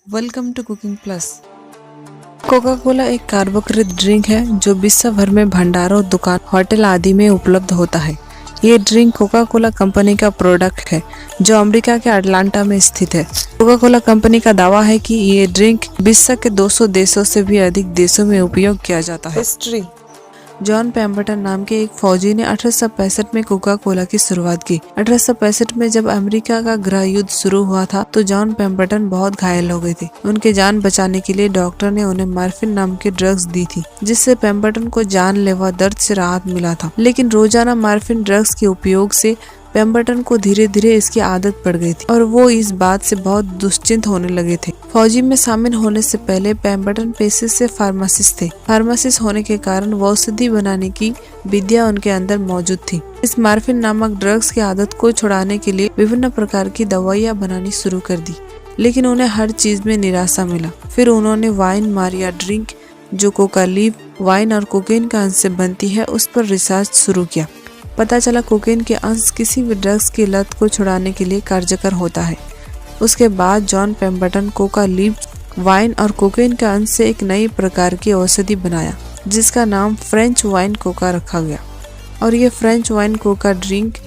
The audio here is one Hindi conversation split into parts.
Welcome to cooking plus. Coca Cola एक कार्बोकृत ड्रिंक है जो विश्व भर में भंडारों, दुकान, होटल आदि में उपलब्ध होता है। ये ड्रिंक कोका कोला कंपनी का प्रोडक्ट है जो अमेरिका के अटलांटा में स्थित है। कोका कोला कंपनी का दावा है कि ये ड्रिंक विश्व के 200 देशों से भी अधिक देशों में उपयोग किया जाता है। हिस्ट्री। जॉन पेम्बरटन नाम के एक फौजी ने 1865 में कोका कोला की शुरुआत की। 1865 में जब अमेरिका का गृह युद्ध शुरू हुआ था तो जॉन पेम्बरटन बहुत घायल हो गए थे। उनके जान बचाने के लिए डॉक्टर ने उन्हें मॉर्फिन नाम की ड्रग्स दी थी, जिससे पेम्बरटन को जानलेवा दर्द से राहत मिला था। लेकिन रोजाना मॉर्फिन ड्रग्स के उपयोग से पेम्बरटन को धीरे धीरे इसकी आदत पड़ गई थी और वो इस बात से बहुत दुश्चिंत होने लगे थे। फौजी में शामिल होने से पहले पेम्बरटन पेशे से फार्मासिस्ट थे। फार्मासिस्ट होने के कारण औषधि बनाने की विद्या उनके अंदर मौजूद थी। इस मॉर्फिन नामक ड्रग्स की आदत को छुड़ाने के लिए विभिन्न प्रकार की दवाइयां बनानी शुरू कर दी, लेकिन उन्हें हर चीज में निराशा मिला। फिर उन्होंने वाइन मारिया ड्रिंक, जो कोका लीफ, वाइन और कोकेन का अंश से बनती है, उस पर रिसर्च शुरू किया। पता चला कोकेन के अंश किसी भी ड्रग्स की लत को छुड़ाने के लिए कारगर होता है। उसके बाद John Pemberton Coca leaf, wine और कोकेन के अंश से एक नई प्रकार की औषधि बनाया, जिसका नाम फ्रेंच वाइन कोका रखा गया। और ये French wine Coca drink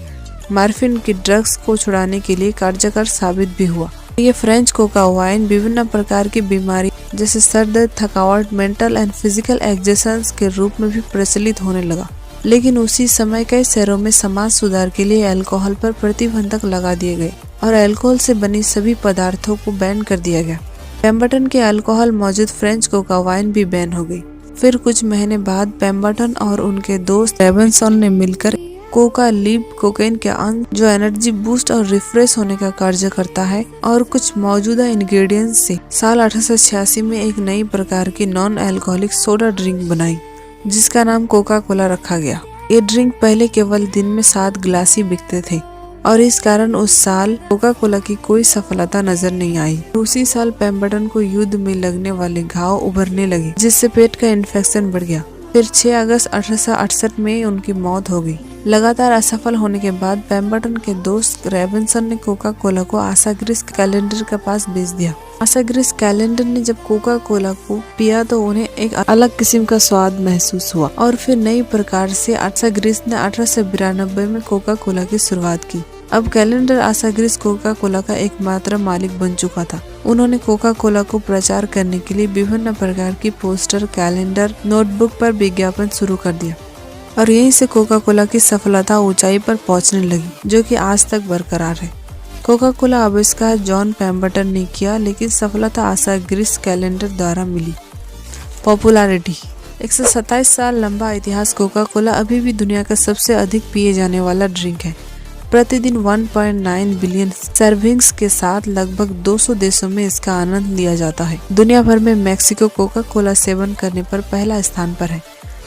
morphine की ड्रग्स को छुड़ाने के लिए कारगर साबित भी हुआ। ये फ्रेंच कोका वाइन विभिन्न प्रकार की बीमारी जैसे सर दर्द, थकावट, मेंटल एंड फिजिकल एग्जर्शंस के रूप में भी प्रचलित होने लगा। लेकिन उसी समय कई शहरों में समाज सुधार के लिए अल्कोहल पर प्रतिबंधक लगा दिए गए और अल्कोहल से बनी सभी पदार्थों को बैन कर दिया गया। पेम्बरटन के अल्कोहल मौजूद फ्रेंच कोका वाइन भी बैन हो गई। फिर कुछ महीने बाद पेम्बरटन और उनके दोस्त रेबनसन ने मिलकर कोका लीफ, कोकेन के अंश जो एनर्जी बूस्ट और रिफ्रेश होने का कार्य करता है, और कुछ मौजूदा इंग्रेडिएंट्स से साल 1886 में एक नई प्रकार की नॉन अल्कोहलिक सोडा ड्रिंक बनाई, जिसका नाम कोका कोला रखा गया। ये ड्रिंक पहले केवल दिन में 7 गिलास ही बिकते थे और इस कारण उस साल कोका कोला की कोई सफलता नजर नहीं आई। उसी साल पेम्बरटन को युद्ध में लगने वाले घाव उभरने लगे, जिससे पेट का इन्फेक्शन बढ़ गया। फिर 6 अगस्त 1868 में उनकी मौत हो गई। लगातार असफल होने के बाद पेम्बरटन के दोस्त रेबनसन ने कोका कोला को आशाग्रिस कैलेंडर के पास बेच दिया। आशाग्रिस कैलेंडर ने जब कोका कोला को पिया तो उन्हें एक अलग किस्म का स्वाद महसूस हुआ और फिर नई प्रकार से आशाग्रिस ने 1892 में कोका कोला की शुरुआत की। अब कैलेंडर आशाग्रिस कोका कोला का एकमात्र मालिक बन चुका था। उन्होंने कोका कोला को प्रचार करने के लिए विभिन्न प्रकार की पोस्टर, कैलेंडर, नोटबुक पर विज्ञापन शुरू कर दिया और यहीं से कोका कोला की सफलता ऊंचाई पर पहुंचने लगी, जो कि आज तक बरकरार है। कोका कोला आविष्कार जॉन पेम्बरटन ने किया, लेकिन सफलता आशाग्रिस कैलेंडर द्वारा मिली। पॉपुलैरिटी। 127 साल लंबा इतिहास कोका कोला अभी भी दुनिया का सबसे अधिक पिए जाने वाला ड्रिंक है। प्रतिदिन 1.9 बिलियन सर्विंग्स के साथ लगभग 200 देशों में इसका आनंद लिया जाता है। दुनिया भर में मेक्सिको कोका कोला सेवन करने पर पहला स्थान पर है।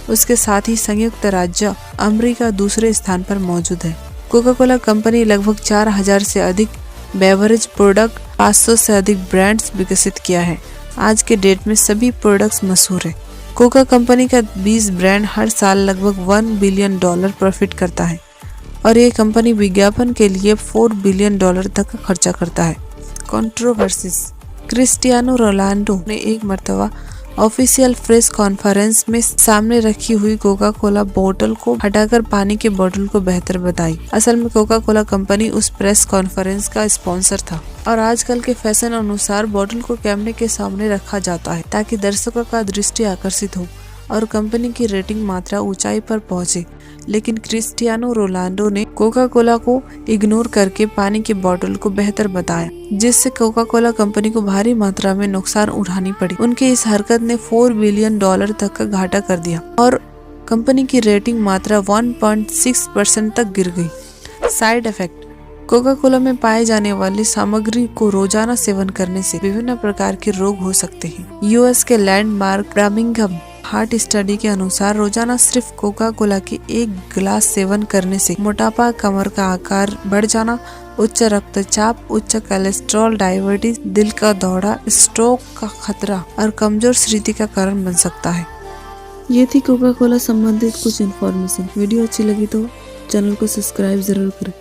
उसके साथ ही संयुक्त राज्य अमेरिका दूसरे स्थान पर मौजूद है। कोका कोला कंपनी लगभग 4000 से अधिक बेवरेज प्रोडक्ट, 500 से अधिक ब्रांड्स विकसित किया है। आज के डेट में सभी प्रोडक्ट्स मशहूर है। कोका कंपनी का 20 ब्रांड हर साल लगभग $1 बिलियन प्रॉफिट करता है और ये कंपनी विज्ञापन के लिए $4 बिलियन तक का खर्चा करता है। कंट्रोवर्सीज। क्रिस्टियानो रोनाल्डो ने एक मर्तबा ऑफिशियल प्रेस कॉन्फ्रेंस में सामने रखी हुई कोका कोला बोतल को हटाकर पानी के बोतल को बेहतर बताई। असल में कोका कोला कंपनी उस प्रेस कॉन्फ्रेंस का स्पॉन्सर था और आजकल के फैशन अनुसार बोतल को कैमरे के सामने रखा जाता है ताकि दर्शकों का दृष्टि आकर्षित हो और कंपनी की रेटिंग मात्रा ऊंचाई पर पहुंचे। लेकिन क्रिस्टियानो रोनाल्डो ने कोका कोला को इग्नोर करके पानी की बोतल को बेहतर बताया, जिससे कोका कोला कंपनी को भारी मात्रा में नुकसान उठानी पड़ी। उनकी इस हरकत ने $4 बिलियन तक का घाटा कर दिया और कंपनी की रेटिंग मात्रा 1.6% तक गिर गई। Side effect. कोका कोला में पाए जाने वाली सामग्री को रोजाना सेवन करने से विभिन्न प्रकार के रोग हो सकते हैं। यूएस के लैंडमार्क ब्रामिंघम हार्ट स्टडी के अनुसार रोजाना सिर्फ कोका कोला की 1 गिलास सेवन करने से मोटापा, कमर का आकार बढ़ जाना, उच्च रक्तचाप, उच्च कोलेस्ट्रॉल, डायबिटीज, दिल का दौरा, स्ट्रोक का खतरा और कमजोर स्मृति का कारण बन सकता है। ये थी कोका कोला संबंधित कुछ इन्फॉर्मेशन। वीडियो अच्छी लगी तो चैनल को सब्सक्राइब जरूर करें।